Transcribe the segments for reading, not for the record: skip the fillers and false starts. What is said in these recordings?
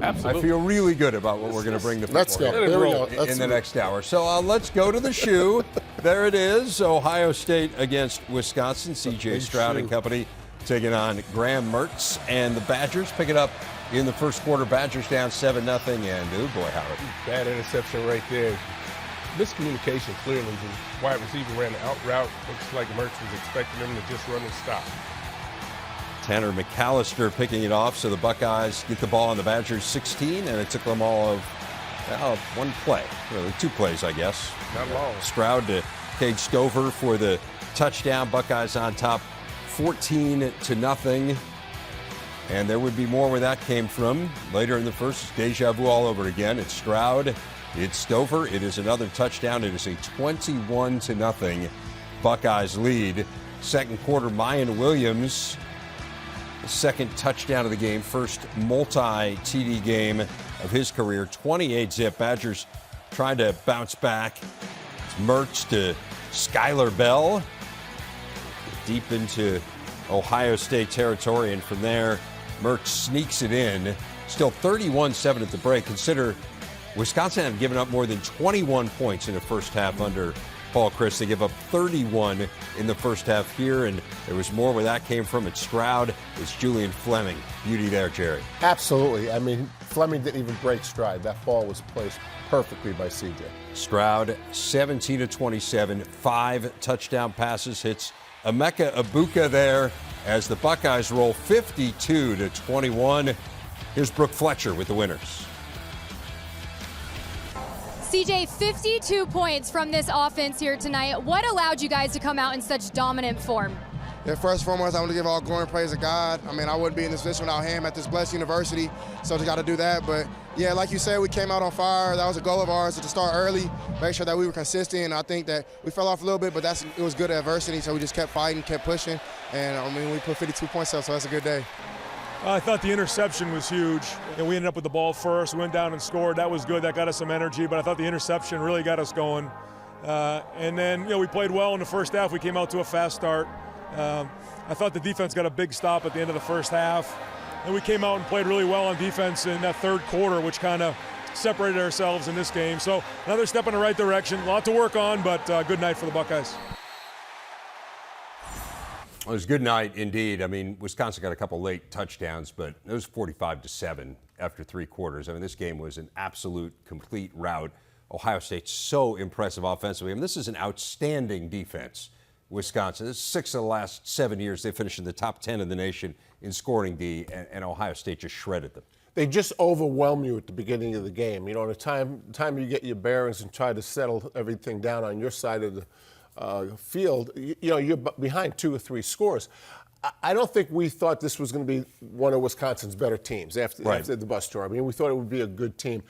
Absolutely. I feel really good about what we're going to bring the football Let's go. game There we go. in the next hour. So let's go to the shoe. There it is. Ohio State against Wisconsin. C.J. Stroud and company taking on Graham Mertz. And the Badgers pick it up in the first quarter. Badgers down 7-0. And, oh, boy, Howard. Bad interception right there. Miscommunication, clearly. The wide receiver ran the out route. Looks like Mertz was expecting him to just run and stop. Tanner McAllister picking it off, so the Buckeyes get the ball on the Badgers 16, and it took them all of one play. Really, 2 plays, I guess. Not long. Stroud to Cade Stover for the touchdown. Buckeyes on top 14-0. And there would be more where that came from. Later in the first, deja vu all over again. It's Stroud, it's Stover, it is another touchdown. It is a 21-0 Buckeyes lead. Second quarter, Mayan Williams, second touchdown of the game, first multi-TD game of his career, 28-zip. Badgers trying to bounce back. It's Mertz to Skylar Bell, deep into Ohio State territory, and from there, Mertz sneaks it in. Still 31-7 at the break. Consider Wisconsin had given up more than 21 points in the first half under Paul Chryst. They give up 31 in the first half here, and there was more where that came from. It's Stroud, it's Julian Fleming. Beauty there, Jerry. Absolutely. I mean, Fleming didn't even break stride. That ball was placed perfectly by CJ. Stroud, 17-27, 5 touchdown passes, hits Emeka Ibuka there as the Buckeyes roll 52-21. Here's Brooke Fletcher with the winners. CJ, 52 points from this offense here tonight. What allowed you guys to come out in such dominant form? Yeah, first and foremost, I want to give all glory and praise to God. I mean, I wouldn't be in this position without him at this blessed university, so just got to do that. But, yeah, like you said, we came out on fire. That was a goal of ours to start early, make sure that we were consistent. And I think that we fell off a little bit, but it was good adversity, so we just kept fighting, kept pushing. And, I mean, we put 52 points up, so that's a good day. I thought the interception was huge, and we ended up with the ball first. We went down and scored. That was good. That got us some energy, but I thought the interception really got us going. And then, we played well in the first half. We came out to a fast start. I thought the defense got a big stop at the end of the first half, and we came out and played really well on defense in that third quarter, which kind of separated ourselves in this game. So another step in the right direction. A lot to work on, but good night for the Buckeyes. It was a good night indeed. I mean, Wisconsin got a couple late touchdowns, but it was 45-7 after 3 quarters. I mean, this game was an absolute complete rout. Ohio State's so impressive offensively. I mean, this is an outstanding defense. Wisconsin, this is 6 of the last 7 years. They finished in the top 10 of the nation in scoring D, and Ohio State just shredded them. They just overwhelm you at the beginning of the game. The time you get your bearings and try to settle everything down on your side of the field, you're behind 2 or 3 scores. I don't think we thought this was going to be one of Wisconsin's better teams after the bus tour. I mean, we thought it would be a good team.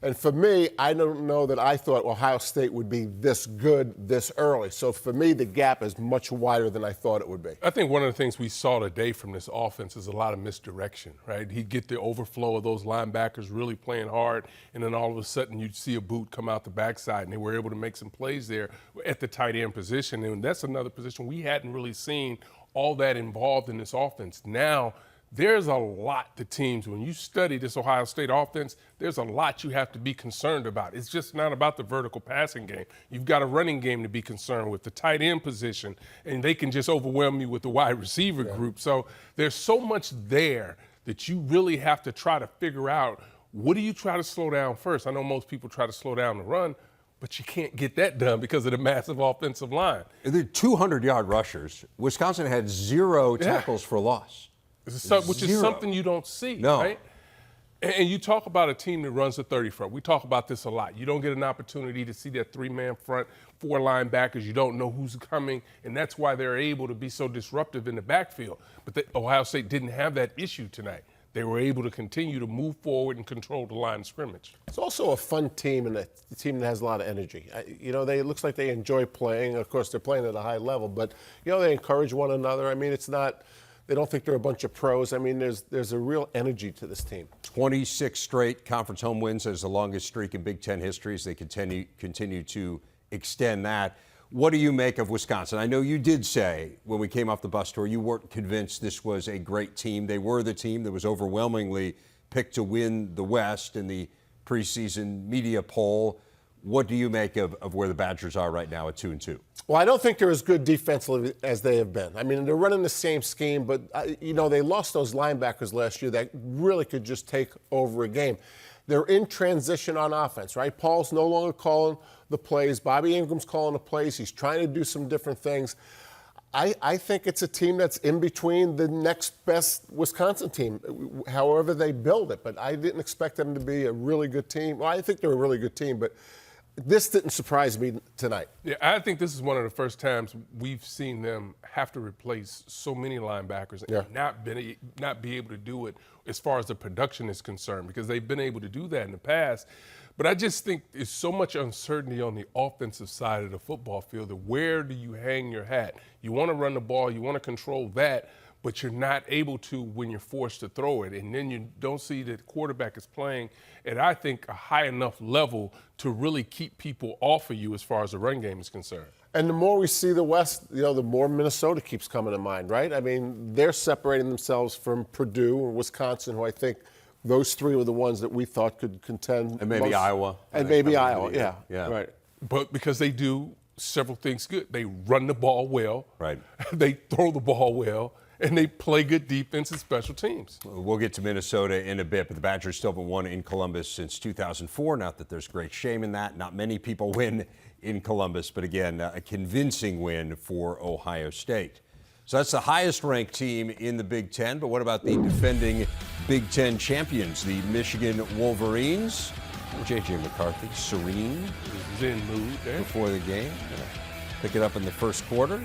And for me, I don't know that I thought Ohio State would be this good this early. So for me, the gap is much wider than I thought it would be. I think one of the things we saw today from this offense is a lot of misdirection, right? He'd get the overflow of those linebackers really playing hard, and then all of a sudden you'd see a boot come out the backside, and they were able to make some plays there at the tight end position. And that's another position we hadn't really seen all that involved in this offense. Now, there's a lot to teams. When you study this Ohio State offense, there's a lot you have to be concerned about. It's just not about the vertical passing game. You've got a running game to be concerned with, the tight end position, and they can just overwhelm you with the wide receiver group. So there's so much there that you really have to try to figure out, what do you try to slow down first? I know most people try to slow down the run, but you can't get that done because of the massive offensive line. They're 200-yard rushers. Wisconsin had 0 tackles for loss. Which is something you don't see, right? And you talk about a team that runs the 30 front. We talk about this a lot. You don't get an opportunity to see that 3-man front, 4 linebackers. You don't know who's coming, and that's why they're able to be so disruptive in the backfield. But Ohio State didn't have that issue tonight. They were able to continue to move forward and control the line of scrimmage. It's also a fun team and a team that has a lot of energy. It looks like they enjoy playing. Of course, they're playing at a high level, but, they encourage one another. I mean, it's not – they don't think they're a bunch of pros. I mean, there's a real energy to this team. 26 straight conference home wins as the longest streak in Big Ten history as they continue to extend that. What do you make of Wisconsin? I know you did say when we came off the bus tour you weren't convinced this was a great team. They were the team that was overwhelmingly picked to win the West in the preseason media poll. What do you make of where the Badgers are right now at 2-2? Well, I don't think they're as good defensively as they have been. I mean, they're running the same scheme, but, they lost those linebackers last year that really could just take over a game. They're in transition on offense, right? Paul's no longer calling the plays. Bobby Ingram's calling the plays. He's trying to do some different things. I think it's a team that's in between the next best Wisconsin team, however they build it. But I didn't expect them to be a really good team. Well, I think they're a really good team, but this didn't surprise me tonight. Yeah, I think this is one of the first times we've seen them have to replace so many linebackers and not be able to do it as far as the production is concerned, because they've been able to do that in the past. But I just think there's so much uncertainty on the offensive side of the football field. Where do you hang your hat? You want to run the ball, you want to control that, but you're not able to when you're forced to throw it. And then you don't see that the quarterback is playing at, I think, a high enough level to really keep people off of you as far as the run game is concerned. And the more we see the West, the more Minnesota keeps coming to mind, right? I mean, they're separating themselves from Purdue and Wisconsin, who I think those three were the ones that we thought could contend. And maybe most. Iowa. And maybe Iowa, yeah. Right. But because they do several things good. They run the ball well. Right. They throw the ball well. And they play good defense and special teams. We'll get to Minnesota in a bit, but the Badgers still haven't won in Columbus since 2004. Not that there's great shame in that. Not many people win in Columbus, but again, a convincing win for Ohio State. So that's the highest ranked team in the Big Ten, but what about the defending Big Ten champions, the Michigan Wolverines? J.J. McCarthy, serene. He's in mood there. Before the game. Pick it up in the first quarter.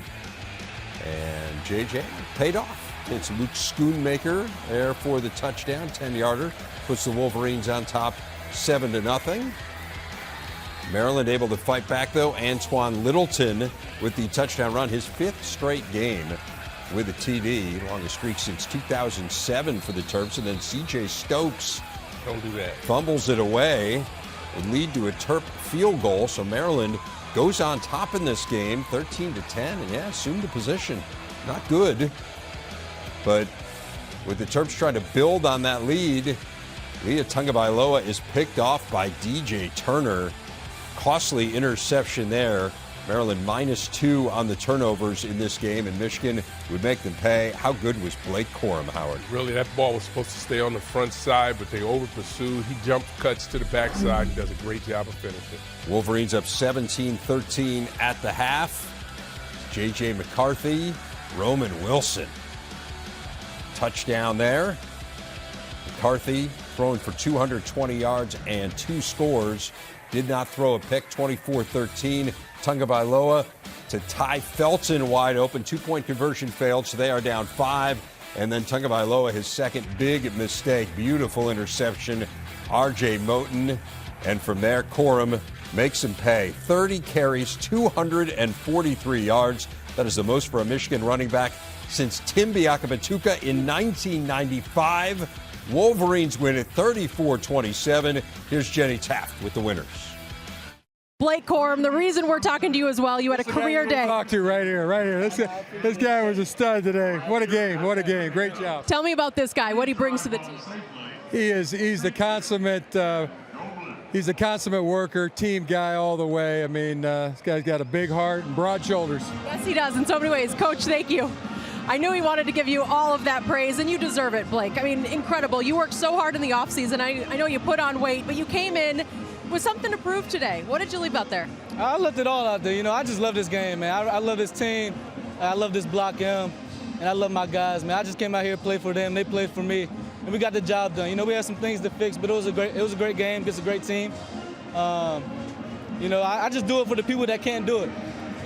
And JJ paid off. It's Luke Schoonmaker there for the touchdown, 10-yarder. Puts the Wolverines on top 7-0. Maryland able to fight back, though. Antoine Littleton with the touchdown run, his 5th straight game with a TD. Longest streak since 2007 for the Terps. And then C.J. Stokes don't do that. Fumbles it away. Would lead to a Terp field goal. So Maryland goes on top in this game, 13-10, and assumed the position. Not good, but with the Terps trying to build on that lead, Leah Tungabailoa is picked off by DJ Turner. Costly interception there. Maryland -2 on the turnovers in this game, and Michigan would make them pay. How good was Blake Corum, Howard? Really, that ball was supposed to stay on the front side, but they over-pursued. He jump cuts to the backside and does a great job of finishing. Wolverines up 17-13 at the half. J.J. McCarthy, Roman Wilson. Touchdown there. McCarthy throwing for 220 yards and 2 scores. Did not throw a pick, 24-13. Tungabailoa to Ty Felton wide open. 2-point conversion failed, so they are down 5. And then Tungabailoa, his second big mistake. Beautiful interception. R.J. Moten. And from there, Corum makes him pay. 30 carries, 243 yards. That is the most for a Michigan running back since Tim Biakabatuka in 1995. Wolverines win it 34-27. Here's Jenny Taft with the winners. Blake Corum, the reason we're talking to you as well, you had a career day. Talk to right here. This guy was a stud today. What a game, great job. Tell me about this guy, what he brings to the team. He's the consummate worker, team guy all the way. I mean, this guy's got a big heart and broad shoulders. Yes, he does in so many ways. Coach, thank you. I knew he wanted to give you all of that praise, and you deserve it, Blake. I mean, incredible. You worked so hard in the offseason. I know you put on weight, but you came in with something to prove today. What did you leave out there? I left it all out there. I just love this game, man. I love this team. I love this block M, and I love my guys, man. I just came out here to play for them. They played for me, and we got the job done. We had some things to fix, but it was a great game against a great team. I just do it for the people that can't do it.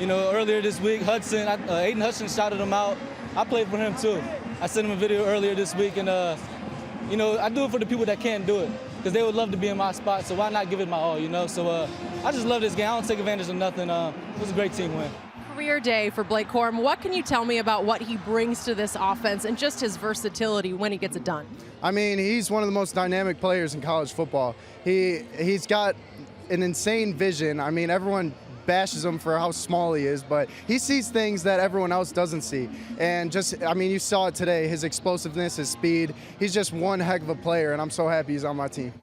Earlier this week, Aiden Hudson shouted him out. I played for him too. I sent him a video earlier this week, and I do it for the people that can't do it, because they would love to be in my spot. So why not give it my all? So I just love this game. I don't take advantage of nothing. It was a great team win. Career day for Blake Corum. What can you tell me about what he brings to this offense and just his versatility when he gets it done? I mean, he's one of the most dynamic players in college football. He's got an insane vision. I mean, everyone bashes him for how small he is, but he sees things that everyone else doesn't see. And you saw it today, his explosiveness, his speed. He's just one heck of a player, and I'm so happy he's on my team.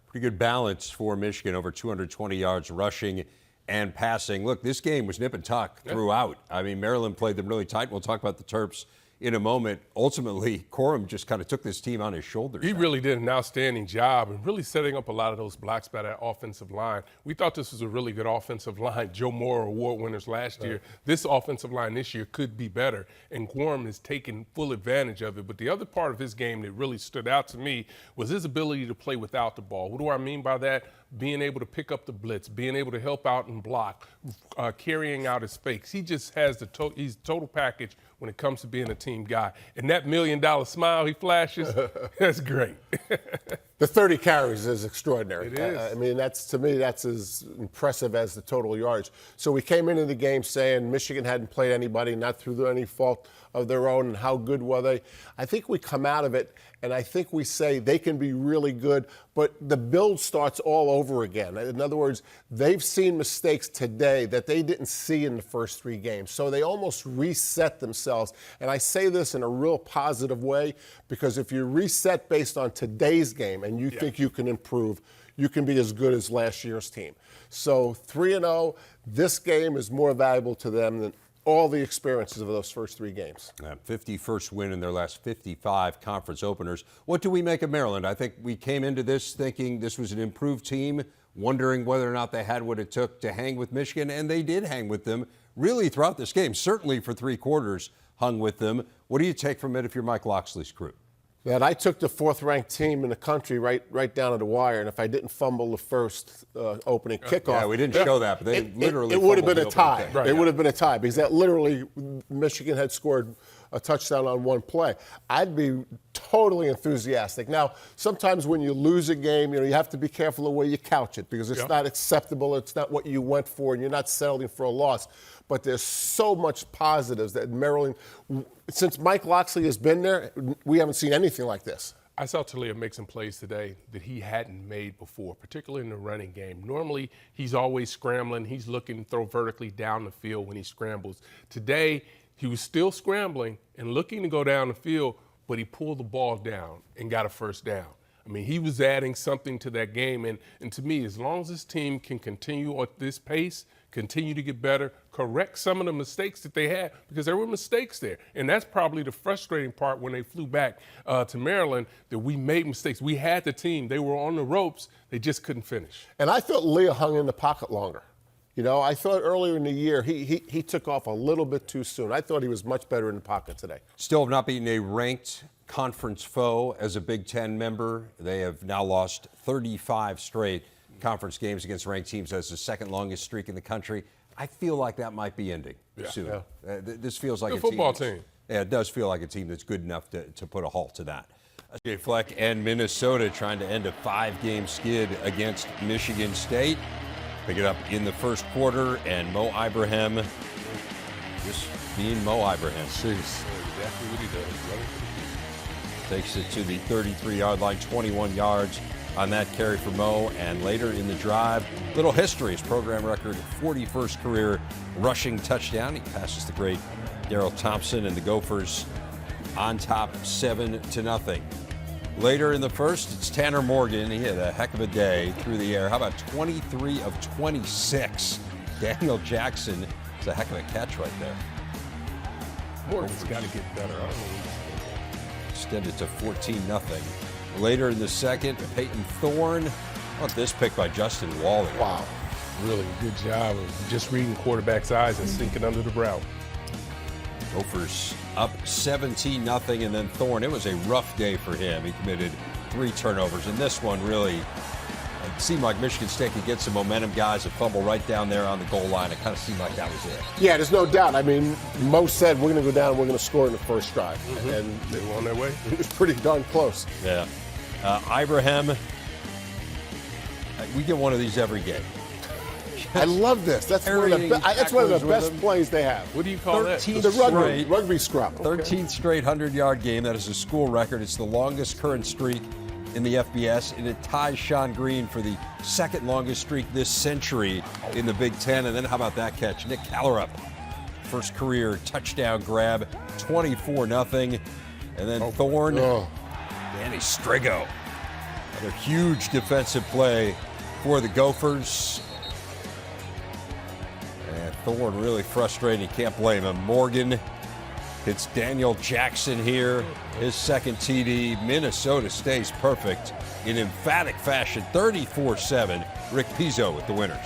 Pretty good balance for Michigan, over 220 yards rushing and passing. Look, this game was nip and tuck throughout. I mean, Maryland played them really tight. We'll talk about the Terps in a moment. Ultimately, Corum just kind of took this team on his shoulders. He really did an outstanding job and really setting up a lot of those blocks by that offensive line. We thought this was a really good offensive line. Joe Moore award winners last year. This offensive line this year could be better, and Corum has taken full advantage of it. But the other part of his game that really stood out to me was his ability to play without the ball. What do I mean by that? Being able to pick up the blitz, being able to help out and block, carrying out his space. He just has he's total package when it comes to being a team guy. And that $1 million smile he flashes, that's great. The 30 carries is extraordinary. It is. I mean, to me, that's as impressive as the total yards. So we came into the game saying Michigan hadn't played anybody, not through any fault of their own, and how good were they? I think we come out of it, and I think we say they can be really good, but the build starts all over again. In other words, they've seen mistakes today that they didn't see in the first 3 games. So they almost reset themselves. And I say this in a real positive way, because if you reset based on today's game and you think you can improve, you can be as good as last year's team. So 3-0, this game is more valuable to them than all the experiences of those first 3 games. 51st win in their last 55 conference openers. What do we make of Maryland? I think we came into this thinking this was an improved team, wondering whether or not they had what it took to hang with Michigan, and they did hang with them really throughout this game. Certainly for 3 quarters hung with them. What do you take from it if you're Mike Loxley's crew? That I took the 4th-ranked team in the country right down to the wire, and if I didn't fumble the first opening kickoff, Yeah, we didn't show that, but they literally it would have been a fumbled the tie. opening kick. It would have been a tie because that literally Michigan had scored a touchdown on one play. I'd be totally enthusiastic. Now, sometimes when you lose a game, you have to be careful the way you couch it because it's not acceptable. It's not what you went for, and you're not settling for a loss. But there's so much positives that Maryland, since Mike Loxley has been there, we haven't seen anything like this. I saw Talia make some plays today that he hadn't made before, particularly in the running game. Normally, he's always scrambling. He's looking to throw vertically down the field when he scrambles. Today, he was still scrambling and looking to go down the field, but he pulled the ball down and got a first down. I mean, he was adding something to that game. And to me, as long as this team can continue at this pace, continue to get better, correct some of the mistakes that they had, because there were mistakes there. And that's probably the frustrating part when they flew back to Maryland, that we made mistakes. We had the team. They were on the ropes. They just couldn't finish. And I thought Leah hung in the pocket longer. I thought earlier in the year he took off a little bit too soon. I thought he was much better in the pocket today. Still have not beaten a ranked conference foe as a Big Ten member. They have now lost 35 straight conference games against ranked teams. That's the 2nd longest streak in the country. I feel like that might be ending soon. Yeah. This feels like a football team. Yeah, it does feel like a team that's good enough to put a halt to that. Jay Fleck and Minnesota trying to end a 5-game skid against Michigan State. Pick it up in the first quarter, and Mo Ibrahim just being Mo Ibrahim. Jeez. Exactly what he does. Takes it to the 33-yard line, 21 yards on that carry for Mo. And later in the drive, little history. His program record, 41st career rushing touchdown. He passes the great Darrell Thompson, and the Gophers on top 7-0. Later in the first, it's Tanner Morgan. He had a heck of a day through the air. How about 23 of 26? Daniel Jackson, it's a heck of a catch right there. Morgan's got to get better. I don't know. Extended to 14-0. Later in the second, Peyton Thorne. How about this pick by Justin Wally? Wow. Really good job of just reading quarterback's eyes and sinking under the route. Gophers up 17-0, and then Thorne, it was a rough day for him. He committed 3 turnovers, and this one really, it seemed like Michigan State could get some momentum. Guys that fumble right down there on the goal line. It kind of seemed like that was it. Yeah, there's no doubt. I mean, Mo said we're going to go down and we're going to score in the first drive. And they were on their way. It was pretty darn close. Yeah. Ibrahim, we get one of these every game. I love this. That's one of the best plays they have. What do you call that? The rugby scrum. 13th straight 100-yard game. That is a school record. It's the longest current streak in the FBS, and it ties Sean Green for the second longest streak this century in the Big Ten. And then how about that catch? Nick Callerup, first career touchdown grab, 24-0. And then Thorne, Danny Strigo. Another huge defensive play for the Gophers. And Thorne really frustrating. You can't blame him. Morgan hits Daniel Jackson here. His second TD. Minnesota stays perfect in emphatic fashion. 34-7. Rick Pizzo with the winners.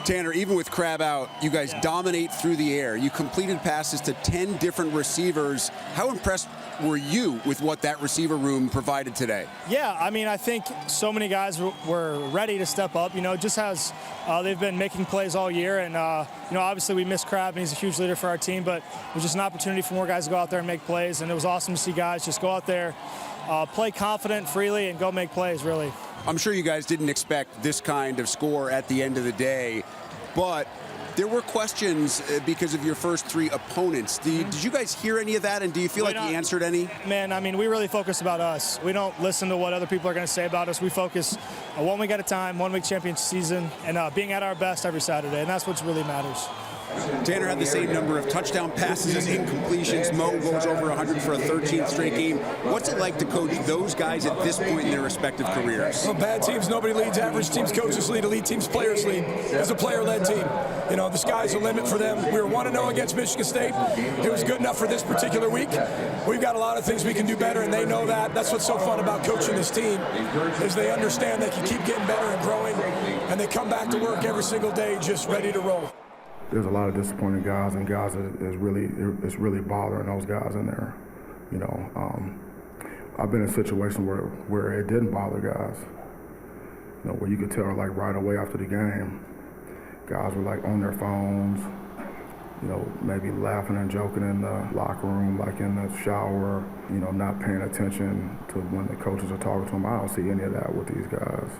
Tanner, even with Crab out, you guys dominate through the air. You completed passes to 10 different receivers. How impressed were you with what that receiver room provided today? Yeah, I mean, I think so many guys were ready to step up, just as they've been making plays all year. And, obviously we miss Crab, and he's a huge leader for our team, but it was just an opportunity for more guys to go out there and make plays. And it was awesome to see guys just go out there, play confident, freely, and go make plays, really. I'm sure you guys didn't expect this kind of score at the end of the day, but there were questions because of your first three opponents. Did you guys hear any of that, and do you feel like you answered any? Man, I mean, we really focus about us. We don't listen to what other people are going to say about us. We focus on 1 week at a time, 1 week championship season, and being at our best every Saturday, and that's what really matters. Tanner had the same number of touchdown passes as incompletions. Mo goes over 100 for a 13th straight game. What's it like to coach those guys at this point in their respective careers? Well, bad teams, nobody leads. Average teams, coaches lead. Elite teams, players lead. It's a player-led team. The sky's the limit for them. We were 1-0 against Michigan State. It was good enough for this particular week. We've got a lot of things we can do better, and they know that. That's what's so fun about coaching this team, is they understand they can keep getting better and growing, and they come back to work every single day just ready to roll. There's a lot of disappointed guys, and guys it's really bothering those guys in there. I've been in a situation where it didn't bother guys. Where you could tell like right away after the game, guys were like on their phones, maybe laughing and joking in the locker room, like in the shower, not paying attention to when the coaches are talking to them. I don't see any of that with these guys.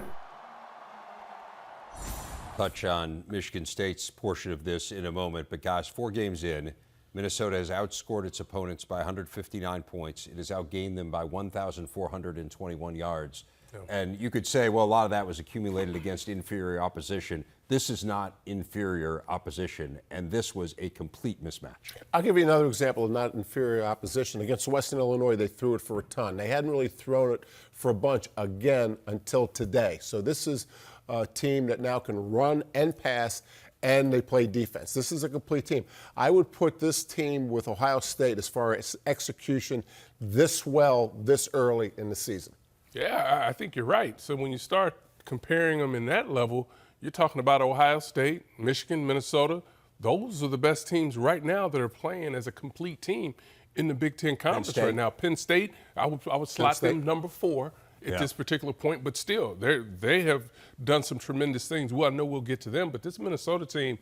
Touch on Michigan State's portion of this in a moment. But guys, 4 games in, Minnesota has outscored its opponents by 159 points. It has outgained them by 1,421 yards. Yeah. And you could say, well, a lot of that was accumulated against inferior opposition. This is not inferior opposition, and this was a complete mismatch. I'll give you another example of not inferior opposition. Against Western Illinois, they threw it for a ton. They hadn't really thrown it for a bunch again until today. So this is a team that now can run and pass, and they play defense. This is a complete team. I would put this team with Ohio State as far as execution this well this early in the season. Yeah, I think you're right. So when you start comparing them in that level, you're talking about Ohio State, Michigan, Minnesota. Those are the best teams right now that are playing as a complete team in the Big Ten Conference right now. Penn State, I would slot them number 4 at this particular point, but still, they have done some tremendous things. Well, I know we'll get to them, but this Minnesota team,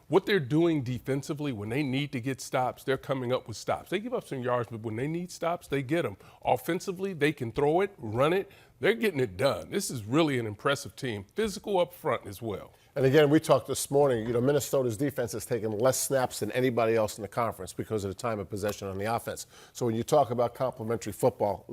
what they're doing defensively, when they need to get stops, they're coming up with stops. They give up some yards, but when they need stops, they get them. Offensively, they can throw it, run it. They're getting it done. This is really an impressive team. Physical up front as well. And again, we talked this morning, Minnesota's defense has taken less snaps than anybody else in the conference because of the time of possession on the offense. So when you talk about complementary football,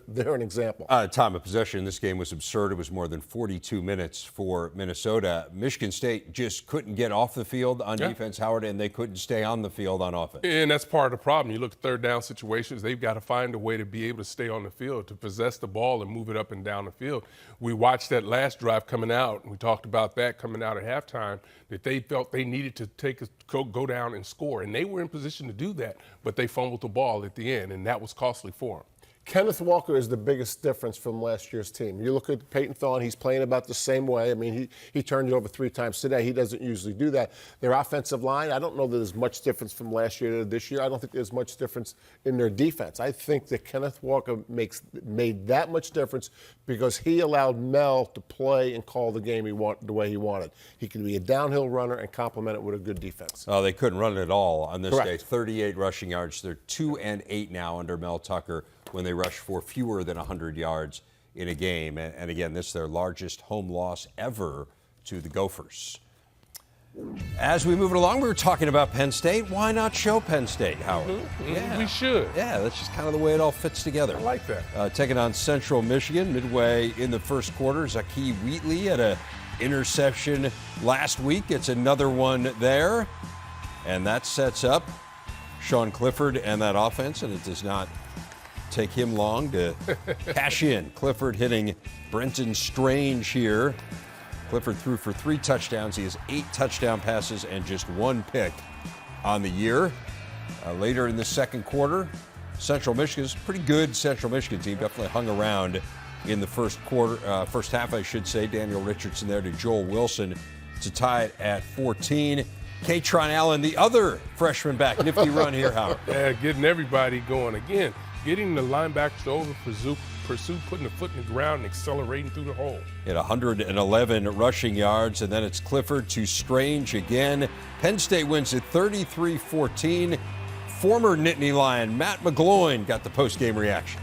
they're an example. Time of possession in this game was absurd. It was more than 42 minutes for Minnesota. Michigan State just couldn't get off the field on defense, Howard, and they couldn't stay on the field on offense. And that's part of the problem. You look at third down situations, they've got to find a way to be able to stay on the field, to possess the ball and move it up and down the field. We watched that last drive coming out, and we talked about that coming out at halftime, that they felt they needed to go down and score. And they were in position to do that, but they fumbled the ball at the end, and that was costly for them. Kenneth Walker is the biggest difference from last year's team. You look at Peyton Thorne, he's playing about the same way. I mean, he turned it over 3 times today. He doesn't usually do that. Their offensive line, I don't know that there's much difference from last year to this year. I don't think there's much difference in their defense. I think that Kenneth Walker made that much difference because he allowed Mel to play and call the game the way he wanted. He could be a downhill runner and complement it with a good defense. Oh, they couldn't run it at all on this Correct. day. 38 rushing yards. They're 2-8 now under Mel Tucker, when they rush for fewer than 100 yards in a game. And again, this is their largest home loss ever to the Gophers. As we move it along, we were talking about Penn State. Why not show Penn State, Howard? Yeah. We should. Yeah, that's just kind of the way it all fits together. I like that. Taking on Central Michigan midway in the first quarter. Zakiya Wheatley had an interception last week. It's another one there. And that sets up Sean Clifford and that offense, and it does not take him long to cash in. Clifford hitting Brenton Strange here. Clifford threw for 3 touchdowns. He has 8 touchdown passes and just 1 pick on the year. Later in the second quarter, Central Michigan's pretty good. Central Michigan team definitely hung around in the first half, I should say. Daniel Richardson there to Joel Wilson to tie it at 14. Katron Allen, the other freshman back. Nifty run here, Howard. Yeah, getting everybody going again. Getting the linebackers over pursuit, putting the foot in the ground and accelerating through the hole. At 111 rushing yards, and then it's Clifford to Strange again. Penn State wins at 33-14. Former Nittany Lion Matt McGloin got the post-game reaction.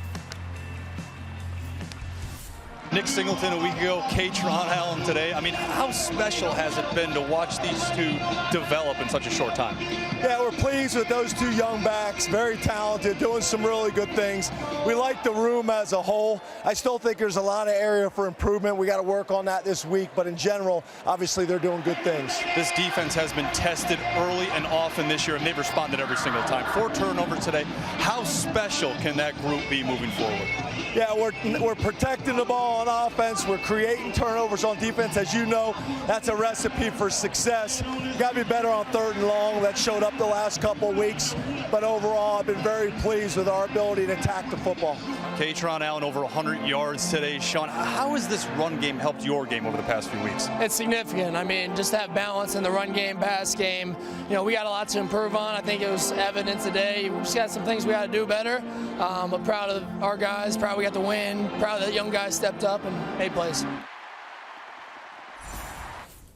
Nick Singleton a week ago, Katron Allen today. I mean, how special has it been to watch these two develop in such a short time? Yeah, we're pleased with those 2 young backs, very talented, doing some really good things. We like the room as a whole. I still think there's a lot of area for improvement. We got to work on that this week, but in general, obviously they're doing good things. This defense has been tested early and often this year, and they've responded every single time. 4 turnovers today. How special can that group be moving forward? Yeah, we're protecting the ball on offense. We're creating turnovers on defense. As you know, that's a recipe for success. Got to be better on 3rd and long. That showed up the last couple of weeks. But overall, I've been very pleased with our ability to attack the football. Katron Allen over 100 yards today. Sean, how has this run game helped your game over the past few weeks? It's significant. I mean, just that balance in the run game, pass game. You know, we got a lot to improve on. I think it was evident today. We just got some things we got to do better. But proud of our guys. Proud we got the win. Proud that the young guys stepped up and made plays.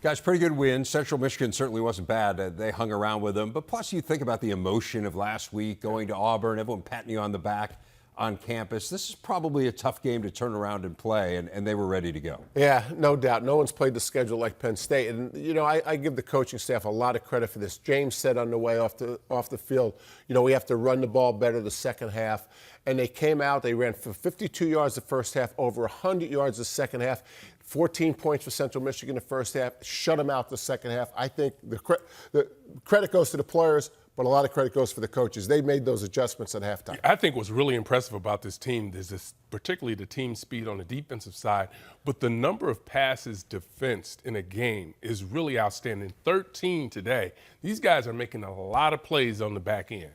Guys, pretty good win. Central Michigan certainly wasn't bad. They hung around with them. But plus, you think about the emotion of last week, going to Auburn, everyone patting you on the back on campus. This is probably a tough game to turn around and play, and they were ready to go. Yeah, no doubt. No one's played the schedule like Penn State. And, you know, I give the coaching staff a lot of credit for this. James said on the way off the field, you know, we have to run the ball better the second half. And they came out, they ran for 52 yards the first half, over 100 yards the second half. 14 points for Central Michigan the first half, shut them out the second half. I think the credit goes to the players, but a lot of credit goes for the coaches. They made those adjustments at halftime. I think what's really impressive about this team is particularly the team speed on the defensive side, but the number of passes defensed in a game is really outstanding. 13 today. These guys are making a lot of plays on the back end.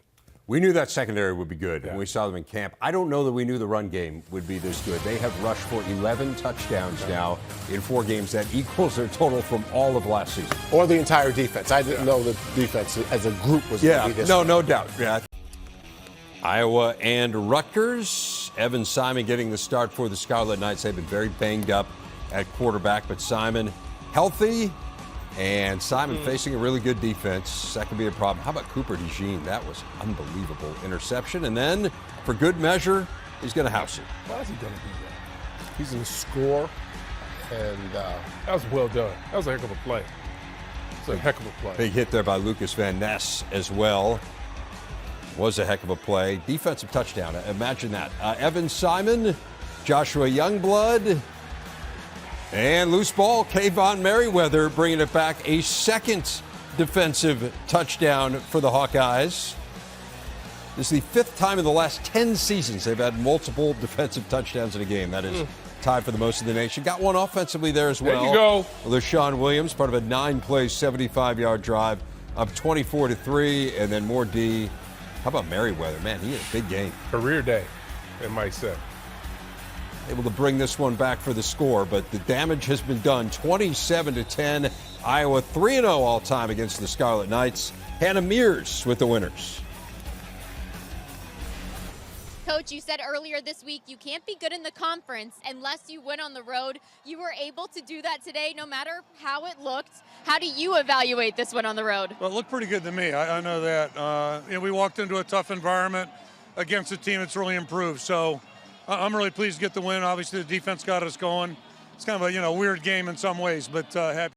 We knew that secondary would be good when we saw them in camp. I don't know that we knew the run game would be this good. They have rushed for 11 touchdowns now in 4 games. That equals their total from all of last season. Or the entire defense. I didn't know the defense as a group was going to be this good. No doubt. Yeah. Iowa and Rutgers. Evan Simon getting the start for the Scarlet Knights. They've been very banged up at quarterback, but Simon healthy. And Simon facing a really good defense. That could be a problem. How about Cooper DeJean? That was unbelievable interception. And then, for good measure, he's going to house it. Why is he going to do that? He's going to score. And that was well done. That was a heck of a play. It's a heck of a play. Big hit there by Lucas Van Ness as well. Was a heck of a play. Defensive touchdown. Imagine that. Evan Simon, Joshua Youngblood. And loose ball, Kayvon Merriweather bringing it back. A second defensive touchdown for the Hawkeyes. This is the 5th time in the last 10 seasons they've had multiple defensive touchdowns in a game. That is tied for the most in the nation. Got one offensively there as well. There you go. LaShawn Williams, part of a 9-play, 75-yard drive, up 24-3, and then more D. How about Merriweather? Man, he had a big game. Career day, it might say. Able to bring this one back for the score, but the damage has been done. 27-10. Iowa 3-0 all time against the Scarlet Knights. Hannah Mears with the winners. Coach, you said earlier this week you can't be good in the conference unless you win on the road. You were able to do that today, no matter how it looked. How do you evaluate this one on the road? Well, it looked pretty good to me. I know that. We walked into a tough environment against a team that's really improved. So I'm really pleased to get the win. Obviously, the defense got us going. It's kind of a weird game in some ways, but happy.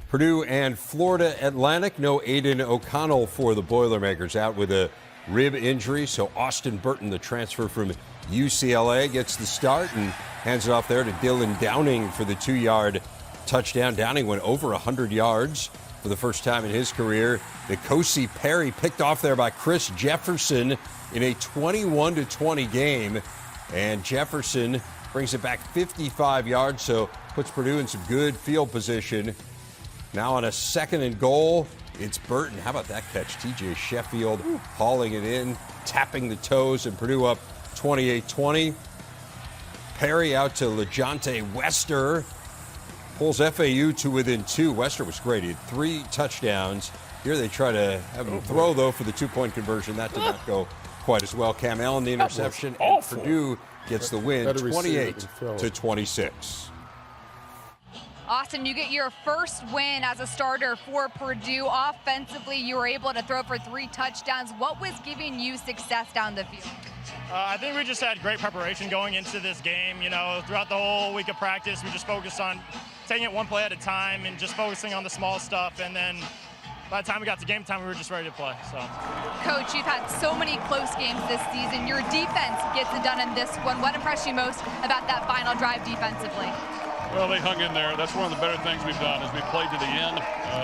Purdue and Florida Atlantic. No Aiden O'Connell for the Boilermakers, out with a rib injury. So Austin Burton, the transfer from UCLA, gets the start and hands it off there to Dylan Downing for the 2-yard touchdown. Downing went over 100 yards for the first time in his career. The Kosi Perry picked off there by Chris Jefferson in a 21-20 game. And Jefferson brings it back 55 yards, so puts Purdue in some good field position. Now on a 2nd and goal, it's Burton. How about that catch? TJ Sheffield hauling it in, tapping the toes, and Purdue up 28-20. Perry out to LeJonte Wester. Pulls FAU to within 2. Wester was great. He had 3 touchdowns. Here they try to have him throw, though, for the 2-point conversion. That did not go quite as well. Cam Allen, the interception, and Purdue gets the win, 28-26. Austin, you get your first win as a starter for Purdue. Offensively, you were able to throw for 3 touchdowns. What was giving you success down the field? I think we just had great preparation going into this game. You know, throughout the whole week of practice, we just focused on taking it one play at a time and just focusing on the small stuff. And then by the time we got to game time, we were just ready to play. So, Coach, you've had so many close games this season. Your defense gets it done in this one. What impressed you most about that final drive defensively? Well, they hung in there. That's one of the better things we've done is we played to the end.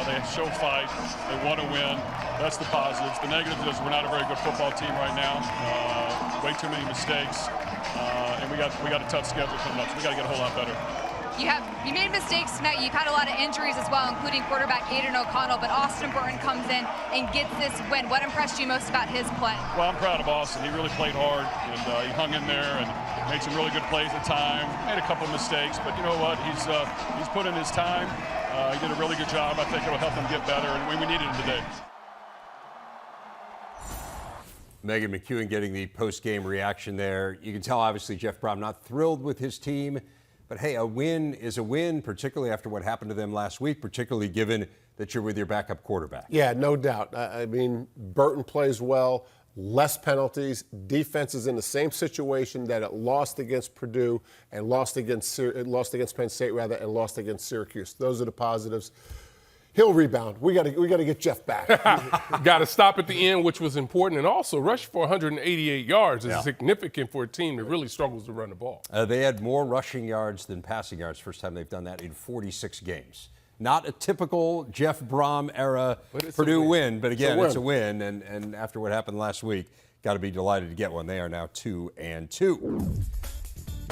They show fight. They want to win. That's the positives. The negatives is we're not a very good football team right now. Way too many mistakes, and we got a tough schedule coming up. So we got to get a whole lot better. You made mistakes tonight. You've had a lot of injuries as well, including quarterback Aiden O'Connell, but Austin Burton comes in and gets this win. What impressed you most about his play? Well, I'm proud of Austin. He really played hard, and he hung in there and made some really good plays at time. Made a couple mistakes, but you know what? He's put in his time. He did a really good job. I think it'll help him get better, and we needed him today. Megan McEwen getting the post-game reaction there. You can tell, obviously, Jeff Brom not thrilled with his team. But, hey, a win is a win, particularly after what happened to them last week, particularly given that you're with your backup quarterback. Yeah, no doubt. I mean, Burton plays well, less penalties. Defense is in the same situation that it lost against Purdue and lost against Penn State, rather, and lost against Syracuse. Those are the positives. He'll rebound. We got to get Jeff back. Got to stop at the end, which was important, and also rush for 188 yards is significant for a team that really struggles to run the ball. They had more rushing yards than passing yards. First time they've done that in 46 games. Not a typical Jeff Brom era Purdue win, but again, it's a win. And after what happened last week, got to be delighted to get one. They are now 2-2.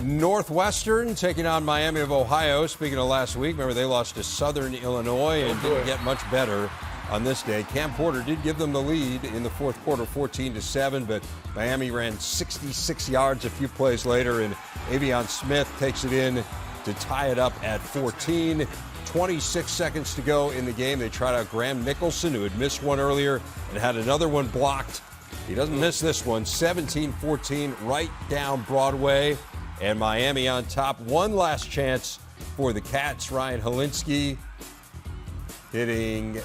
Northwestern taking on Miami of Ohio. Speaking of last week, remember they lost to Southern Illinois and didn't get much better on this day. Cam Porter did give them the lead in the fourth quarter, 14-7, but Miami ran 66 yards a few plays later, and Avion Smith takes it in to tie it up at 14. 26 seconds to go in the game. They tried out Graham Nicholson, who had missed one earlier and had another one blocked. He doesn't miss this one. 17-14, right down Broadway. And Miami on top. One last chance for the Cats. Ryan Helinski hitting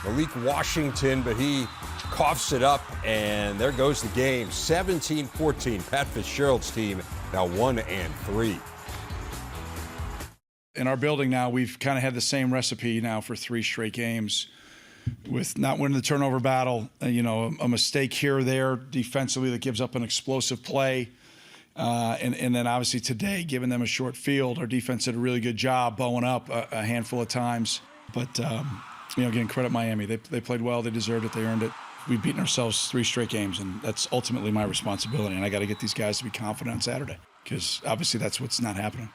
Malik Washington, but he coughs it up, and there goes the game. 17-14. Pat Fitzgerald's team now 1-3. In our building now, we've kind of had the same recipe now for 3 straight games with not winning the turnover battle, a mistake here or there defensively that gives up an explosive play. And then obviously today, giving them a short field, our defense did a really good job bowing up a handful of times. But, again, credit Miami. They played well. They deserved it. They earned it. We've beaten ourselves 3 straight games, and that's ultimately my responsibility. And I got to get these guys to be confident on Saturday because obviously that's what's not happening.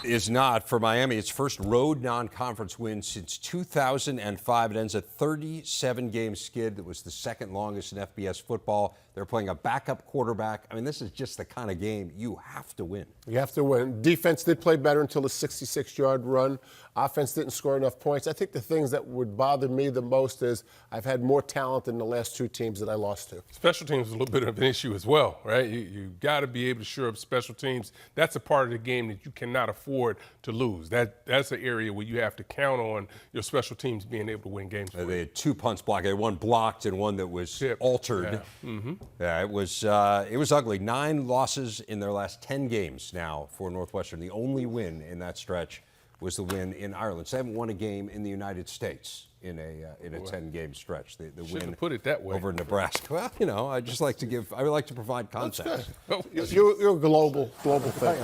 Is not for Miami. Its first road non-conference win since 2005. It ends a 37-game skid that was the second longest in FBS football. They're playing a backup quarterback. I mean, this is just the kind of game you have to win. You have to win. Defense did play better until the 66-yard run. Offense didn't score enough points. I think the things that would bother me the most is I've had more talent than the last 2 teams that I lost to. Special teams is a little bit of an issue as well, right? You got to be able to shore up special teams. That's a part of the game that you cannot afford to lose. That's an area where you have to count on your special teams being able to win games. They had 2 punts blocked. They had one blocked and one that was altered. Yeah. Mm-hmm. Yeah, it was ugly. 9 losses in their last 10 games now for Northwestern. The only win in that stretch was the win in Ireland. So they haven't won a game in the United States in a 10-game stretch. The win put it that way. over Nebraska. Well, I would like to provide context. You're a global thing.